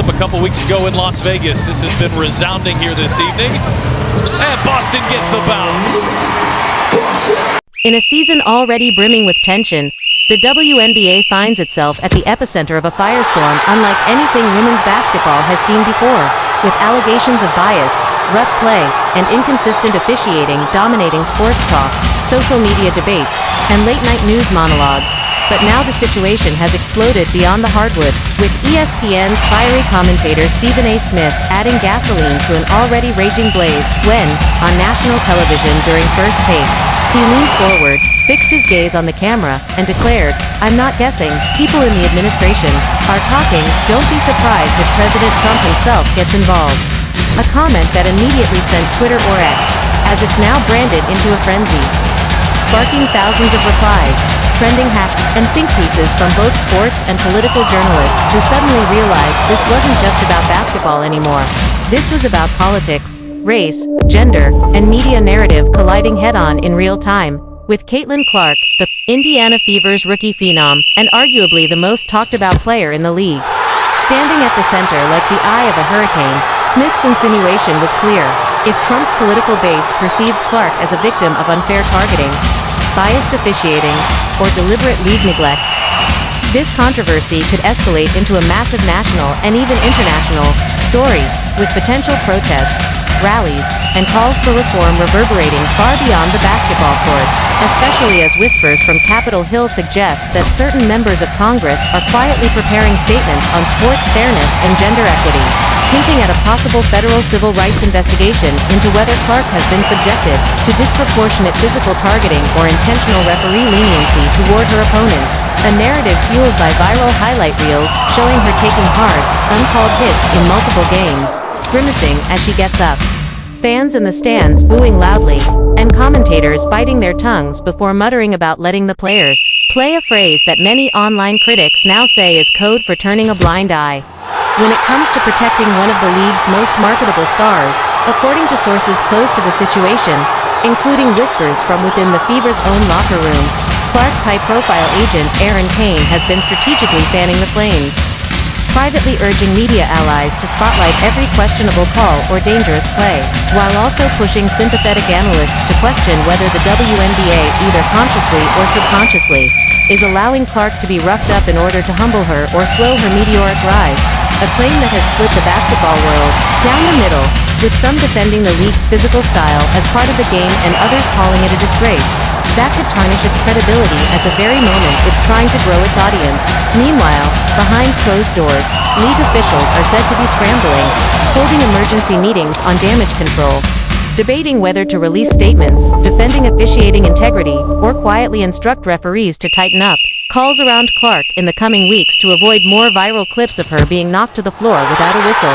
A couple weeks ago in Las Vegas. This has been resounding here this evening. And Boston gets the bounce. In a season already brimming with tension, the WNBA finds itself at the epicenter of a firestorm unlike anything women's basketball has seen before, with allegations of bias, rough play, and inconsistent officiating dominating sports talk, social media debates, and late-night news monologues. But now the situation has exploded beyond the hardwood, with ESPN's fiery commentator Stephen A. Smith adding gasoline to an already raging blaze when, on national television during First Take, he leaned forward, fixed his gaze on the camera, and declared, "I'm not guessing, people in the administration are talking, don't be surprised if President Trump himself gets involved." A comment that immediately sent Twitter or X, as it's now branded, into a frenzy, sparking thousands of replies, trending hashtags, and think pieces from both sports and political journalists who suddenly realized this wasn't just about basketball anymore. This was about politics, race, gender, and media narrative colliding head-on in real time, with Caitlin Clark, the Indiana Fever's rookie phenom, and arguably the most talked-about player in the league, standing at the center like the eye of a hurricane. Smith's insinuation was clear. If Trump's political base perceives Clark as a victim of unfair targeting, biased officiating, or deliberate league neglect, this controversy could escalate into a massive national and even international story, with potential protests, rallies, and calls for reform reverberating far beyond the basketball court, especially as whispers from Capitol Hill suggest that certain members of Congress are quietly preparing statements on sports fairness and gender equity, hinting at a possible federal civil rights investigation into whether Clark has been subjected to disproportionate physical targeting or intentional referee leniency toward her opponents. A narrative fueled by viral highlight reels showing her taking hard, uncalled hits in multiple games, grimacing as she gets up, fans in the stands booing loudly, and commentators biting their tongues before muttering about letting the players play, a phrase that many online critics now say is code for turning a blind eye. When it comes to protecting one of the league's most marketable stars, according to sources close to the situation, including whispers from within the Fever's own locker room, Clark's high-profile agent Aaron Kane has been strategically fanning the flames, privately urging media allies to spotlight every questionable call or dangerous play, while also pushing sympathetic analysts to question whether the WNBA, either consciously or subconsciously, is allowing Clark to be roughed up in order to humble her or slow her meteoric rise, a claim that has split the basketball world down the middle, with some defending the league's physical style as part of the game and others calling it a disgrace that could tarnish its credibility at the very moment it's trying to grow its audience. Meanwhile, behind closed doors, league officials are said to be scrambling, holding emergency meetings on damage control, debating whether to release statements, defending officiating integrity, or quietly instruct referees to tighten up. Calls around Clark in the coming weeks to avoid more viral clips of her being knocked to the floor without a whistle.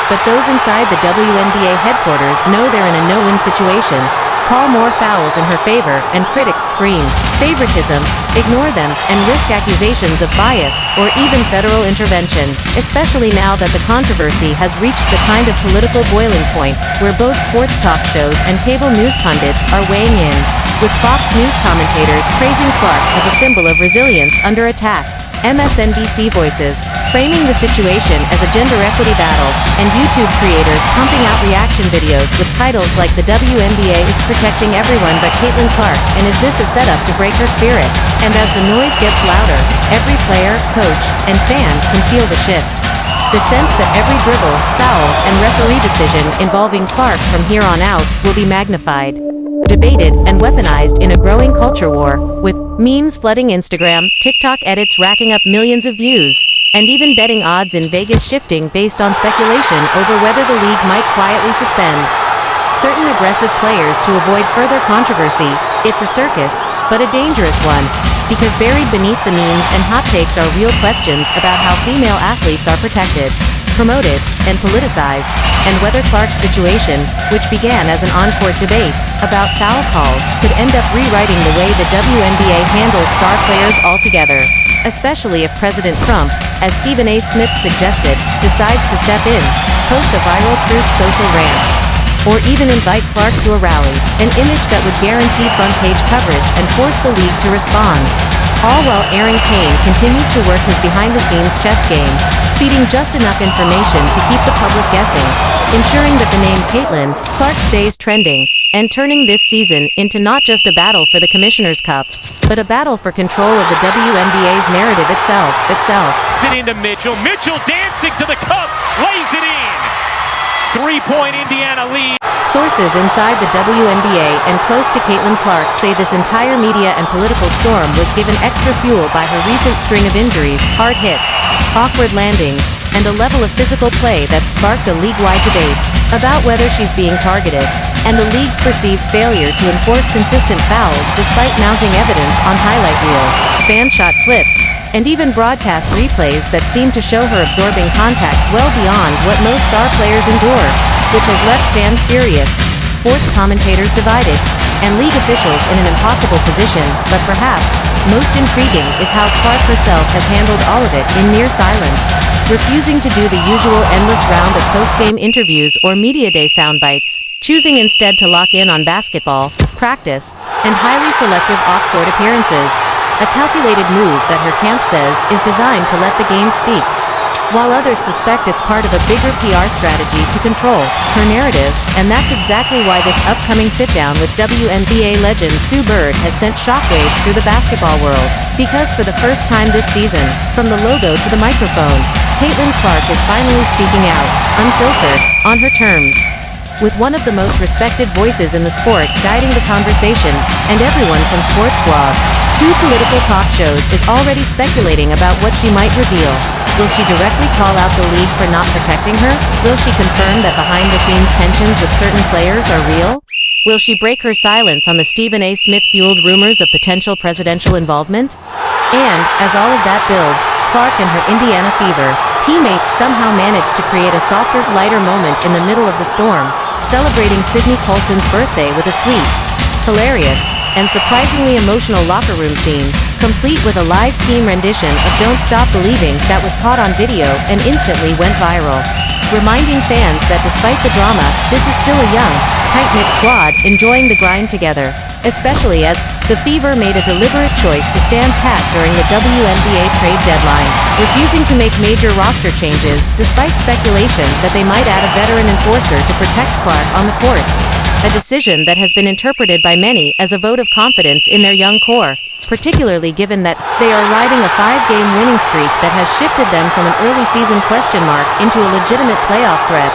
But those inside the WNBA headquarters know they're in a no-win situation. Call more fouls in her favor, and critics scream favoritism, ignore them, and risk accusations of bias, or even federal intervention, especially now that the controversy has reached the kind of political boiling point where both sports talk shows and cable news pundits are weighing in, with Fox News commentators praising Clark as a symbol of resilience under attack, MSNBC voices framing the situation as a gender equity battle, and YouTube creators pumping out reaction videos with titles like "The WNBA is protecting everyone but Caitlin Clark, and is this a setup to break her spirit?" And as the noise gets louder, every player, coach, and fan can feel the shift. The sense that every dribble, foul, and referee decision involving Clark from here on out will be magnified, debated, and weaponized in a growing culture war, with memes flooding Instagram, TikTok edits racking up millions of views, and even betting odds in Vegas shifting based on speculation over whether the league might quietly suspend certain aggressive players to avoid further controversy. It's a circus, but a dangerous one, because buried beneath the memes and hot takes are real questions about how female athletes are protected, promoted, and politicized, and whether Clark's situation, which began as an on-court debate about foul calls, could end up rewriting the way the WNBA handles star players altogether, especially if President Trump, as Stephen A. Smith suggested, decides to step in, post a viral Truth Social rant, or even invite Clark to a rally, an image that would guarantee front-page coverage and force the league to respond. All while Aaron Kane continues to work his behind-the-scenes chess game, feeding just enough information to keep the public guessing, ensuring that the name Caitlin Clark stays trending, and turning this season into not just a battle for the Commissioner's Cup, but a battle for control of the WNBA's narrative itself. Sitting to Mitchell. Mitchell dancing to the cup, lays it in. 3-point Indiana lead. Sources inside the WNBA and close to Caitlin Clark say this entire media and political storm was given extra fuel by her recent string of injuries, hard hits, awkward landings, and a level of physical play that sparked a league-wide debate about whether she's being targeted, and the league's perceived failure to enforce consistent fouls despite mounting evidence on highlight reels, fan-shot clips, and even broadcast replays that seem to show her absorbing contact well beyond what most star players endure, which has left fans furious, sports commentators divided, and league officials in an impossible position. But perhaps most intriguing is how Clark herself has handled all of it in near silence, refusing to do the usual endless round of post-game interviews or media day soundbites, choosing instead to lock in on basketball, practice, and highly selective off-court appearances. A calculated move that her camp says is designed to let the game speak, while others suspect it's part of a bigger PR strategy to control her narrative, and that's exactly why this upcoming sit-down with WNBA legend Sue Bird has sent shockwaves through the basketball world. Because for the first time this season, from the logo to the microphone, Caitlin Clark is finally speaking out, unfiltered, on her terms. With one of the most respected voices in the sport guiding the conversation, and everyone from sports blogs to political talk shows is already speculating about what she might reveal. Will she directly call out the league for not protecting her? Will she confirm that behind-the-scenes tensions with certain players are real? Will she break her silence on the Stephen A. Smith-fueled rumors of potential presidential involvement? And, as all of that builds, Clark and her Indiana Fever teammates somehow managed to create a softer, lighter moment in the middle of the storm, celebrating Sydney Colson's birthday with a sweet, hilarious, and surprisingly emotional locker room scene, complete with a live team rendition of Don't Stop Believing that was caught on video and instantly went viral, reminding fans that despite the drama, this is still a young, tight-knit squad enjoying the grind together, especially as the Fever made a deliberate choice to stand pat during the WNBA trade deadline, refusing to make major roster changes despite speculation that they might add a veteran enforcer to protect Clark on the court, a decision that has been interpreted by many as a vote of confidence in their young core, particularly given that they are riding a 5-game winning streak that has shifted them from an early season question mark into a legitimate playoff threat.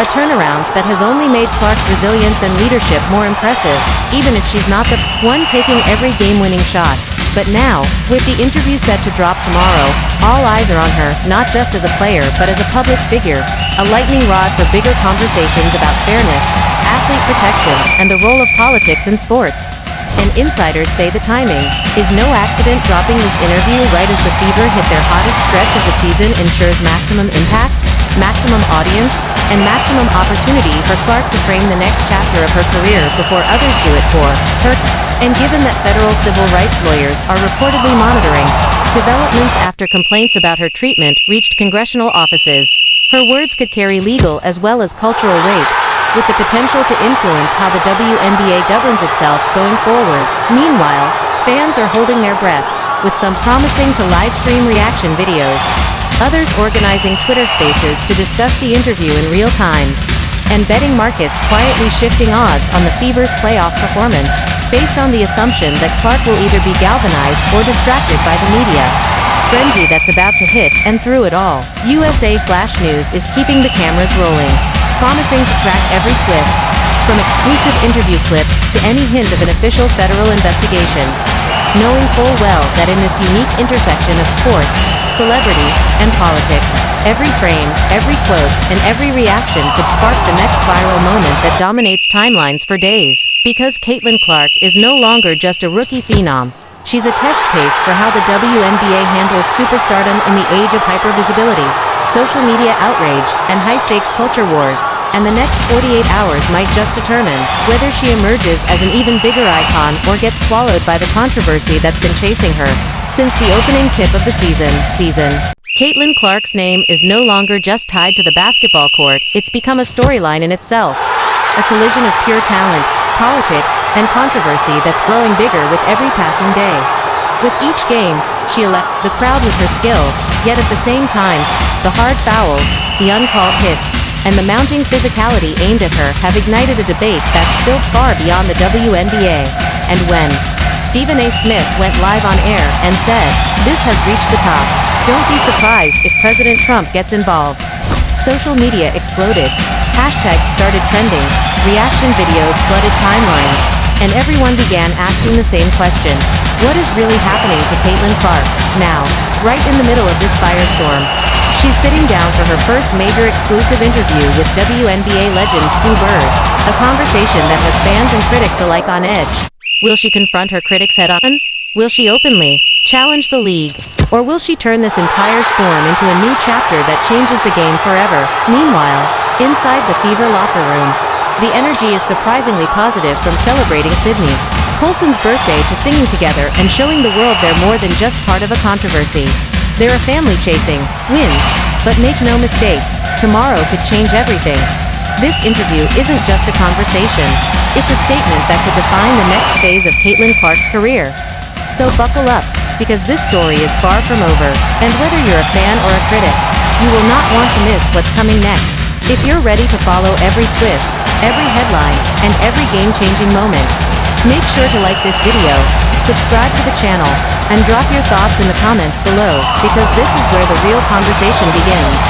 A turnaround that has only made Clark's resilience and leadership more impressive, even if she's not the one taking every game-winning shot. But now, with the interview set to drop tomorrow, all eyes are on her, not just as a player but as a public figure, a lightning rod for bigger conversations about fairness, athlete protection, and the role of politics in sports. And insiders say the timing is no accident. Dropping this interview right as the Fever hit their hottest stretch of the season ensures maximum impact, maximum audience, and maximum opportunity for Clark to frame the next chapter of her career before others do it for her. And given that federal civil rights lawyers are reportedly monitoring developments after complaints about her treatment reached congressional offices, her words could carry legal as well as cultural weight, with the potential to influence how the WNBA governs itself going forward. Meanwhile, fans are holding their breath, with some promising to live-stream reaction videos, others organizing Twitter spaces to discuss the interview in real time, and betting markets quietly shifting odds on the Fever's playoff performance, based on the assumption that Clark will either be galvanized or distracted by the media frenzy that's about to hit. And through it all, USA Flash News is keeping the cameras rolling, promising to track every twist, from exclusive interview clips to any hint of an official federal investigation, knowing full well that in this unique intersection of sports, celebrity, and politics, every frame, every quote, and every reaction could spark the next viral moment that dominates timelines for days. Because Caitlin Clark is no longer just a rookie phenom, she's a test case for how the WNBA handles superstardom in the age of hypervisibility, social media outrage, and high-stakes culture wars, and the next 48 hours might just determine whether she emerges as an even bigger icon or gets swallowed by the controversy that's been chasing her since the opening tip of the season. Caitlin Clark's name is no longer just tied to the basketball court, it's become a storyline in itself, a collision of pure talent, politics, and controversy that's growing bigger with every passing day. With each game, she elects the crowd with her skill, yet at the same time, the hard fouls, the uncalled hits, and the mounting physicality aimed at her have ignited a debate that's spilled far beyond the WNBA. And when Stephen A. Smith went live on air and said, "This has reached the top. Don't be surprised if President Trump gets involved." Social media exploded. Hashtags started trending, reaction videos flooded timelines, and everyone began asking the same question. What is really happening to Caitlin Clark now, right in the middle of this firestorm? She's sitting down for her first major exclusive interview with WNBA legend Sue Bird, a conversation that has fans and critics alike on edge. Will she confront her critics head-on? Will she openly challenge the league? Or will she turn this entire storm into a new chapter that changes the game forever? Meanwhile, inside the Fever locker room, the energy is surprisingly positive, from celebrating Sydney Colson's birthday to singing together and showing the world they're more than just part of a controversy. They're a family chasing wins, but make no mistake, tomorrow could change everything. This interview isn't just a conversation, it's a statement that could define the next phase of Caitlin Clark's career. So buckle up, because this story is far from over, and whether you're a fan or a critic, you will not want to miss what's coming next. If you're ready to follow every twist, every headline, and every game-changing moment, make sure to like this video, subscribe to the channel, and drop your thoughts in the comments below, because this is where the real conversation begins.